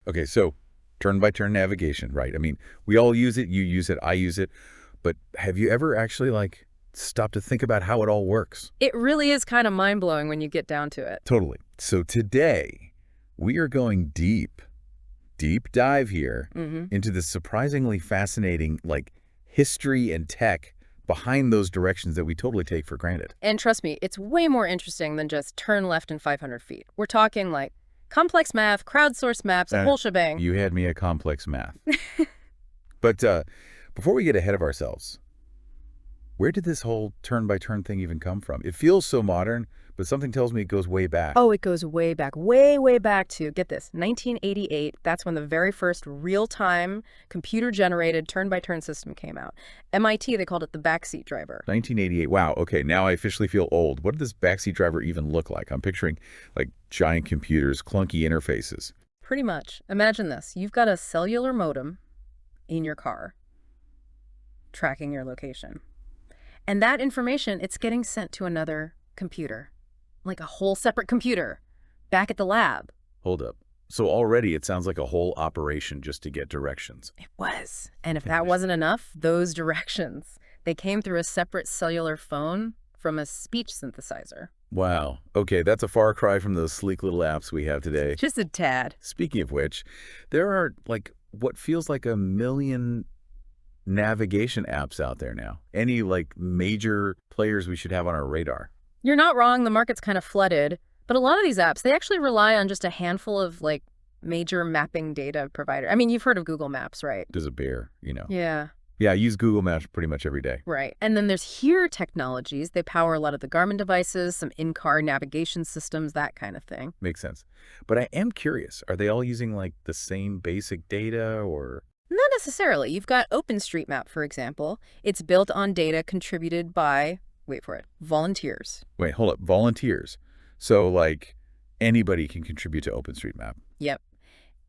Okay, so turn-by-turn navigation, right? I mean, we all use it, you use it, I use it, but have you ever actually, like, stopped to think about how it all works? It really is kind of mind-blowing when you get down to it. Totally. So today, we are going deep dive here into the surprisingly fascinating, like, history and tech behind those directions that we totally take for granted. And trust me, it's way more interesting than just turn left in 500 feet. We're talking like complex math, crowdsourced maps, a whole shebang. You had me at complex math. But before we get ahead of ourselves, where did this whole turn-by-turn thing even come from? It feels so modern, but something tells me it goes way back. Oh, it goes way back, way back to, get this, 1988. That's when the very first real-time, computer-generated turn-by-turn system came out. MIT, they called it the Backseat Driver. 1988. Wow. Okay, now I officially feel old. What did this Backseat Driver even look like? I'm picturing, like, giant computers, clunky interfaces. Pretty much. Imagine this. You've got a cellular modem in your car tracking your location. And that information, it's getting sent to another computer, like a whole separate computer, back at the lab. Hold up. So already it sounds like a whole operation just to get directions. It was. And if that wasn't enough, those directions, they came through a separate cellular phone from a speech synthesizer. Wow. Okay, that's a far cry from those sleek little apps we have today. Just a tad. Speaking of which, there are, like, what feels like a million navigation apps out there now. Any, like, major players we should have on our radar? You're not wrong. The market's kind of flooded. But a lot of these apps, they actually rely on just a handful of, like, major mapping data providers. I mean, you've heard of Google Maps, right? There's a bear, you know. Yeah. Yeah, I use Google Maps pretty much every day. Right. And then there's Here Technologies. They power a lot of the Garmin devices, some in-car navigation systems, that kind of thing. Makes sense. But I am curious, are they all using, like, the same basic data or... Not necessarily. You've got OpenStreetMap, for example. It's built on data contributed by, wait for it, volunteers. Wait, hold up. Volunteers. So, like, anybody can contribute to OpenStreetMap. Yep.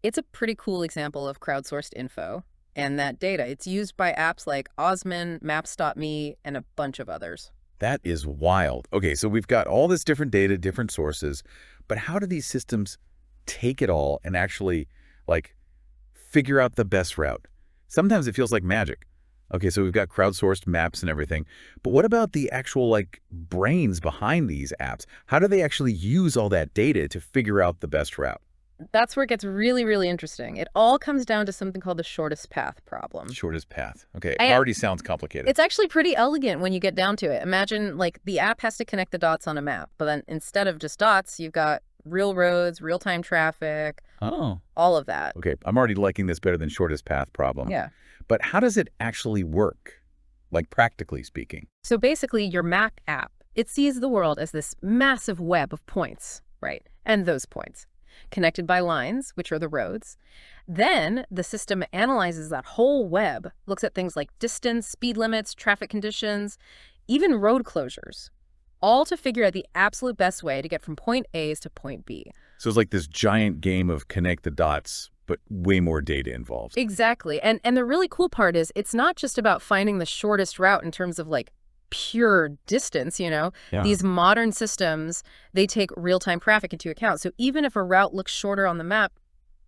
It's a pretty cool example of crowdsourced info. And that data, it's used by apps like Osman, Maps.me, and a bunch of others. That is wild. Okay, so we've got all this different data, different sources, but how do these systems take it all and actually, like, figure out the best route? Sometimes it feels like magic. Okay, so we've got crowdsourced maps and everything, but what about the actual, like, brains behind these apps? How do they actually use all that data to figure out the best route? That's where it gets really interesting. It all comes down to something called the shortest path problem. Shortest path. Okay, it already sounds complicated. It's actually pretty elegant when you get down to it. Imagine, like, the app has to connect the dots on a map, but then instead of just dots, you've got real roads, real-time traffic, all of that. Okay, I'm already liking this better than shortest path problem. Yeah. But how does it actually work, like, practically speaking? So basically, your map app, it sees the world as this massive web of points, right? And those points, connected by lines, which are the roads. Then the system analyzes that whole web, looks at things like distance, speed limits, traffic conditions, even road closures, all to figure out the absolute best way to get from point A to point B. So it's like this giant game of connect the dots, but way more data involved. Exactly. And the really cool part is it's not just about finding the shortest route in terms of, like, pure distance, you know. Yeah. These modern systems, they take real-time traffic into account. So even if a route looks shorter on the map,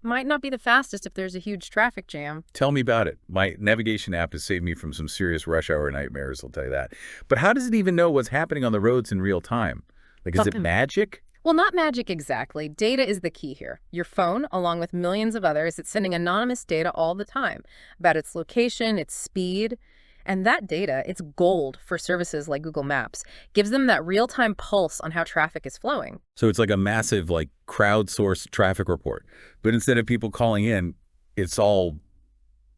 might not be the fastest if there's a huge traffic jam. Tell me about it. My navigation app has saved me from some serious rush hour nightmares, I'll tell you that. But how does it even know what's happening on the roads in real time? Like, is it magic? Well, not magic exactly. Data is the key here. Your phone, along with millions of others, it's sending anonymous data all the time about its location, its speed. And that data, it's gold for services like Google Maps, gives them that real-time pulse on how traffic is flowing. So it's like a massive, like, crowdsourced traffic report. But instead of people calling in, it's all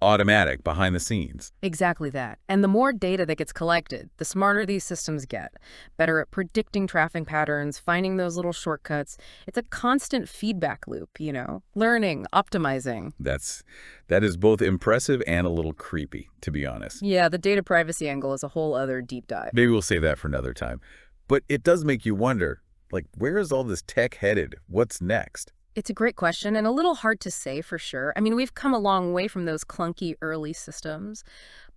automatic behind the scenes. Exactly that. And the more data that gets collected, the smarter these systems get. Better at predicting traffic patterns, finding those little shortcuts. It's a constant feedback loop, you know, learning, optimizing. That is both impressive and a little creepy, to be honest. Yeah, the data privacy angle is a whole other deep dive. Maybe we'll save that for another time. But it does make you wonder, like, where is all this tech headed? What's next? It's a great question and a little hard to say for sure. I mean, we've come a long way from those clunky early systems.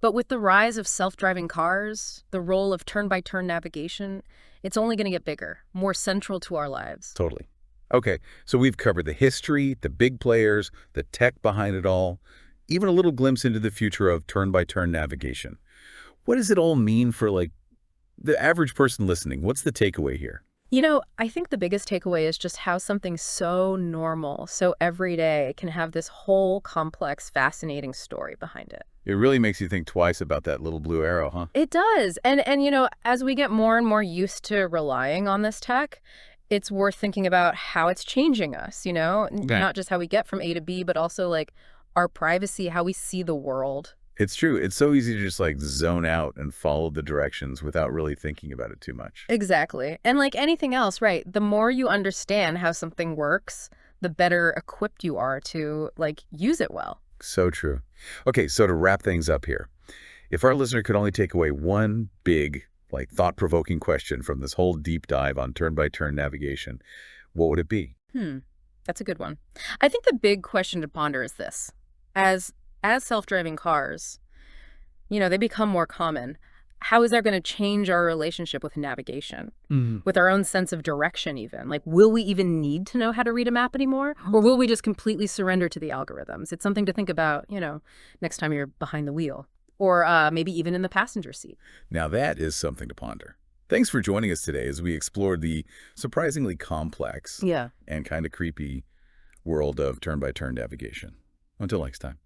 But with the rise of self-driving cars, the role of turn-by-turn navigation, it's only going to get bigger, more central to our lives. Totally. Okay, so we've covered the history, the big players, the tech behind it all, even a little glimpse into the future of turn-by-turn navigation. What does it all mean for, like, the average person listening? What's the takeaway here? I think the biggest takeaway is just how something so normal, so everyday, can have this whole complex, fascinating story behind it. It really makes you think twice about that little blue arrow, huh? It does. And as we get more and more used to relying on this tech, it's worth thinking about how it's changing us, Okay. not just how we get from A to B, but also like our privacy, how we see the world. It's true. It's so easy to just, like, zone out and follow the directions without really thinking about it too much. Exactly. And like anything else, right? The more you understand how something works, the better equipped you are to like use it well. So true. Okay, so to wrap things up here, if our listener could only take away one big, like, thought-provoking question from this whole deep dive on turn-by-turn navigation, what would it be? Hmm. That's a good one. I think the big question to ponder is this. As self-driving cars, they become more common. How is that going to change our relationship with navigation, Mhm. with our own sense of direction even? Like, will we even need to know how to read a map anymore? Or will we just completely surrender to the algorithms? It's something to think about, next time you're behind the wheel or maybe even in the passenger seat. Now that is something to ponder. Thanks for joining us today as we explored the surprisingly complex Yeah. and kind of creepy world of turn-by-turn navigation. Until next time.